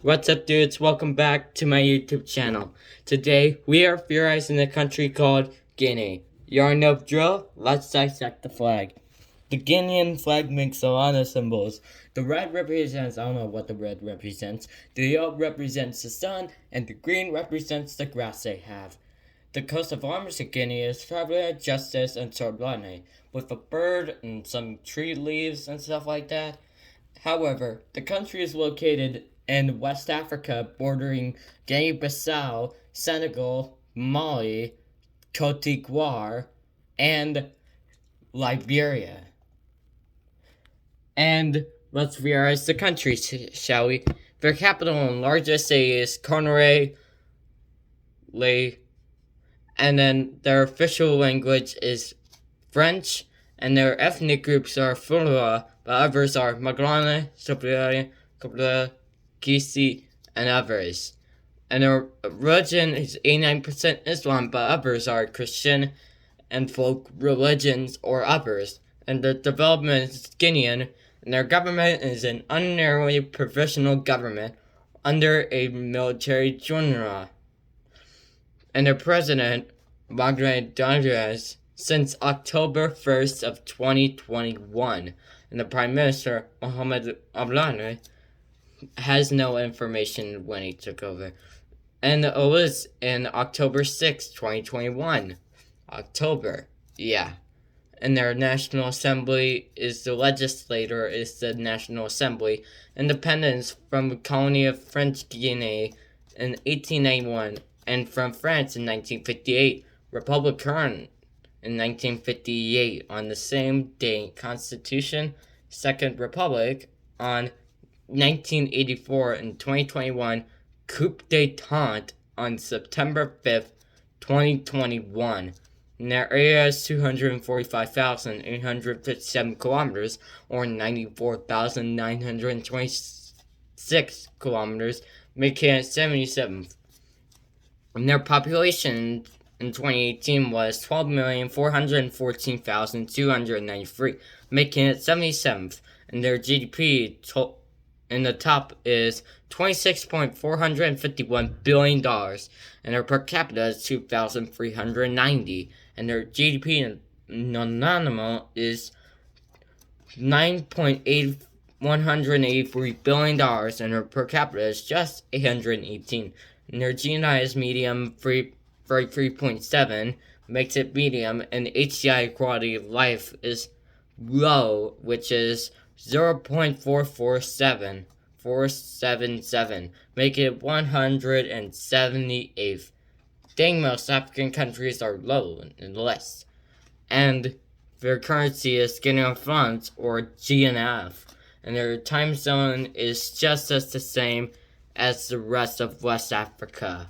What's up, dudes? Welcome back to my YouTube channel. Today, we are theorizing a country called Guinea. You already know the drill? Let's dissect the flag. The Guinean flag makes a lot of symbols. The red represents, I don't know what the red represents. The yellow represents the sun, and the green represents the grass they have. The coat of arms of Guinea is traveler, justice, and sobriety, with a bird and some tree leaves and stuff like that. However, the country is located in West Africa, bordering Guinea-Bissau, Senegal, Mali, Cote d'Ivoire, and Liberia. And let's realize the country, shall we? Their capital and largest city is Conakry, and then their official language is French, and their ethnic groups are Fulwa, but others are Maglana, Sopliari, Kopla, Kisi, and others. And their religion is 89% Islam, but others are Christian and folk religions or others. And the development is Guinean, and their government is an ordinary provisional government under a military genre. And their president, Margaret Dodgers, since October 1st of 2021. And the Prime Minister, Mohamed Abdullah, has no information when he took over. And it was in October 6th, 2021. October, yeah. And their National Assembly is the legislator, is the National Assembly. Independence from the colony of French Guinea in 1891, and from France in 1958. Republican in 1958 on the same date. Constitution, Second Republic on 1984 and 2021. Coup d'etat on September 5th, 2021. And their area is 245,857 kilometers, or 94,926 kilometers, making it 77th. And their population in 2018 was 12,414,293, making it 77th. And their GDP in the top is $26.451 billion. And their per capita is 2,390. And their GDP in nominal is $9.183 billion. And their per capita is just 818. And their GNI is medium, 3.7, makes it medium, and HCI quality of life is low, which is 0.477, making it 178th. Dang, most African countries are low and less. And their currency is Guinea francs, or GNF, and their time zone is just as the same as the rest of West Africa.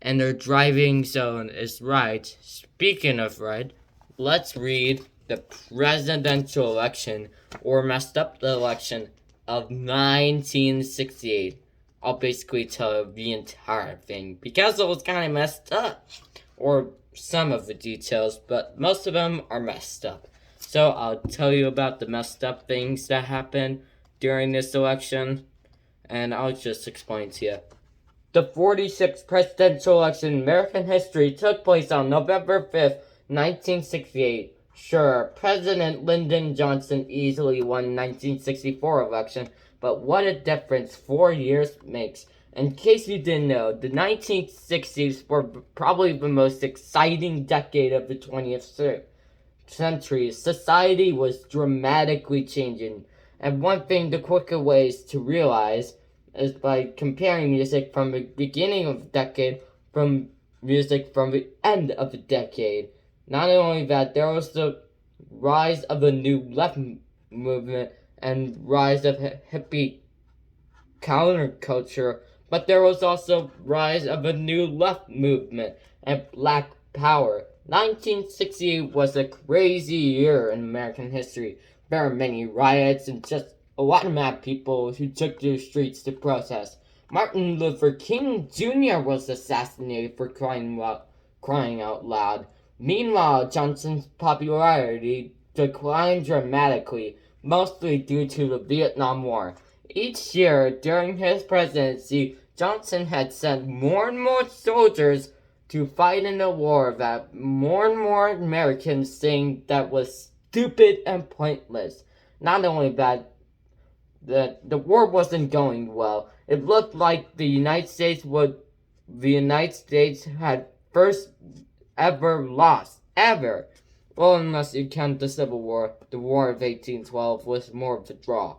And their driving zone is right. Speaking of right, let's read the presidential election, or messed up the election, of 1968. I'll basically tell the entire thing, because it was kind of messed up. Or some of the details, but most of them are messed up. So I'll tell you about the messed up things that happened during this election, and I'll just explain to you. The 46th presidential election in American history took place on November 5th, 1968. Sure, President Lyndon Johnson easily won the 1964 election, but what a difference 4 years makes. In case you didn't know, the 1960s were probably the most exciting decade of the 20th century. Society was dramatically changing, and one thing the quicker ways to realize is by comparing music from the beginning of the decade from music from the end of the decade. Not only that, there was the rise of a new left movement and rise of hippie counterculture, but there was also rise of a new left movement and black power. 1968 was a crazy year in American history. There were many riots and just a lot of mad people who took to the streets to protest. Martin Luther King Jr. was assassinated for crying out loud. Meanwhile, Johnson's popularity declined dramatically, mostly due to the Vietnam War. Each year during his presidency, Johnson had sent more and more soldiers to fight in a war that more and more Americans saying that was stupid and pointless. Not only that, the war wasn't going well. It looked like the United States had first ever lost. Ever. Well, unless you count the Civil War, the War of 1812 was more of a draw.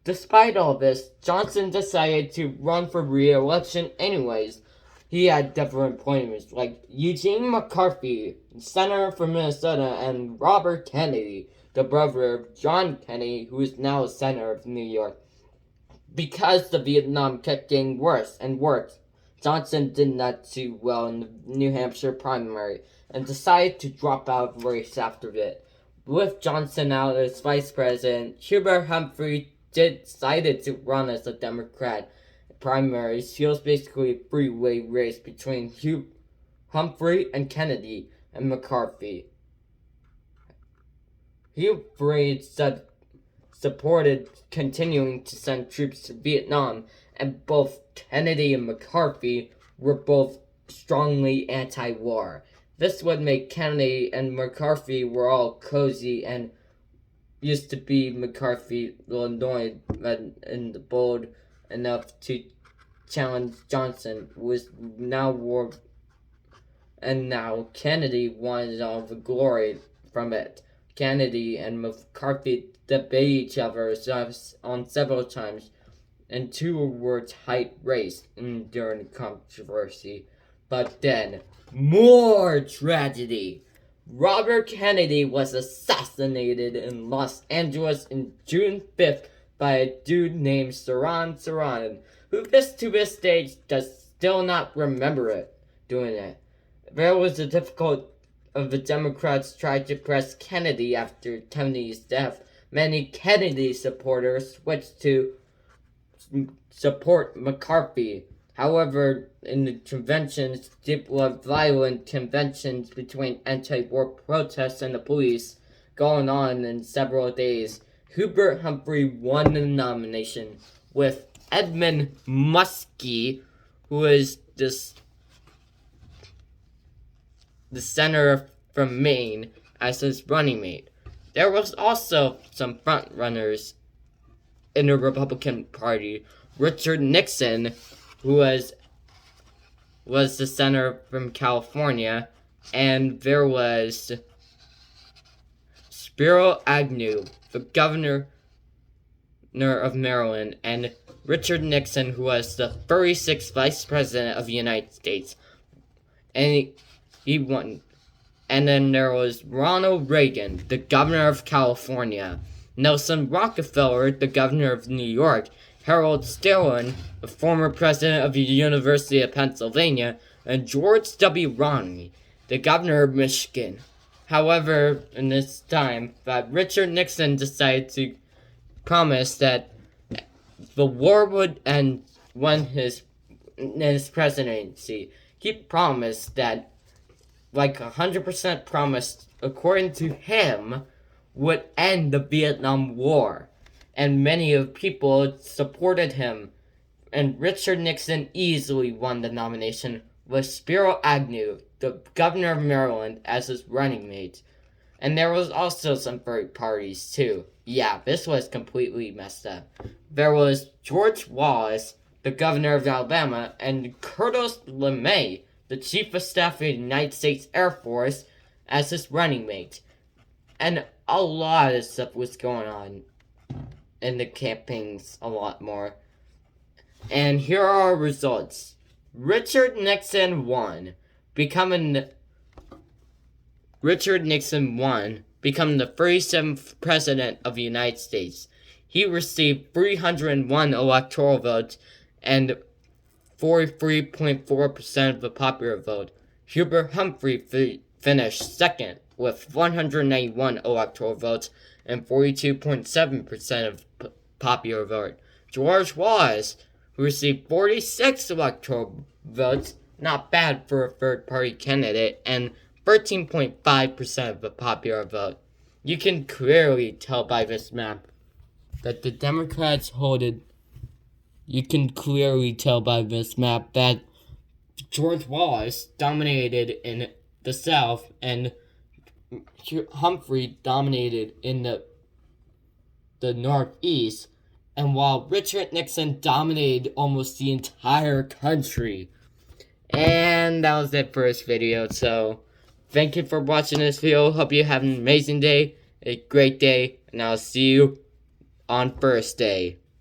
Despite all this, Johnson decided to run for re-election anyways. He had different appointments like Eugene McCarthy, senator from Minnesota, and Robert Kennedy, the brother of John Kennedy, who is now a senator of New York. Because the Vietnam kept getting worse and worse, Johnson did not do well in the New Hampshire primary and decided to drop out of the race after it. With Johnson out as vice president, Hubert Humphrey decided to run as a Democrat primaries. He was basically a three-way race between Humphrey and Kennedy and McCarthy. Humphrey supported continuing to send troops to Vietnam, and both Kennedy and McCarthy were both strongly anti-war. This would make Kennedy and McCarthy were all cozy and used to be McCarthy annoyed and bold enough to challenge Johnson, was now war, and now Kennedy wanted all the glory from it. Kennedy and McCarthy debate each other on several times, and two were tight race during the controversy. But then, more tragedy. Robert Kennedy was assassinated in Los Angeles on June 5th by a dude named Sirhan, who to this day does still not remember doing it. There was a difficult of the Democrats tried to press Kennedy after Kennedy's death. Many Kennedy supporters switched to support McCarthy. However, in the conventions, violent conventions between anti-war protests and the police going on in several days, Hubert Humphrey won the nomination with Edmund Muskie, who is the senator from Maine, as his running mate. There was also some front-runners in the Republican Party. Richard Nixon, who was the senator from California, and there was Spiro Agnew, the governor of Maryland, and Richard Nixon, who was the 36th vice president of the United States, and he won. And then there was Ronald Reagan, the governor of California, Nelson Rockefeller, the governor of New York, Harold Stilwell, the former president of the University of Pennsylvania, and George W. Romney, the governor of Michigan. However, in this time, Richard Nixon decided to promise that the war would end when his presidency. He promised that, 100% promised, according to him, would end the Vietnam War. And many of people supported him. And Richard Nixon easily won the nomination with Spiro Agnew, the governor of Maryland, as his running mate. And there was also some third parties too. Yeah, this was completely messed up. There was George Wallace, the governor of Alabama, and Curtis LeMay, the chief of staff of the United States Air Force, as his running mate. And a lot of stuff was going on in the campaigns, a lot more. And here are our results. Richard Nixon won, becoming the 37th president of the United States. He received 301 electoral votes and 43.4% of the popular vote. Hubert Humphrey finished second with 191 electoral votes and 42.7% of popular vote. George Wallace, who received 46 electoral votes, not bad for a third-party candidate, and 13.5% of the popular vote. You can clearly tell by this map that the Democrats you can clearly tell by this map that George Wallace dominated in the South and Humphrey dominated in the Northeast, and while Richard Nixon dominated almost the entire country. And that was it for this video. So thank you for watching this video. Hope you have an amazing day, a great day, and I'll see you on First Day.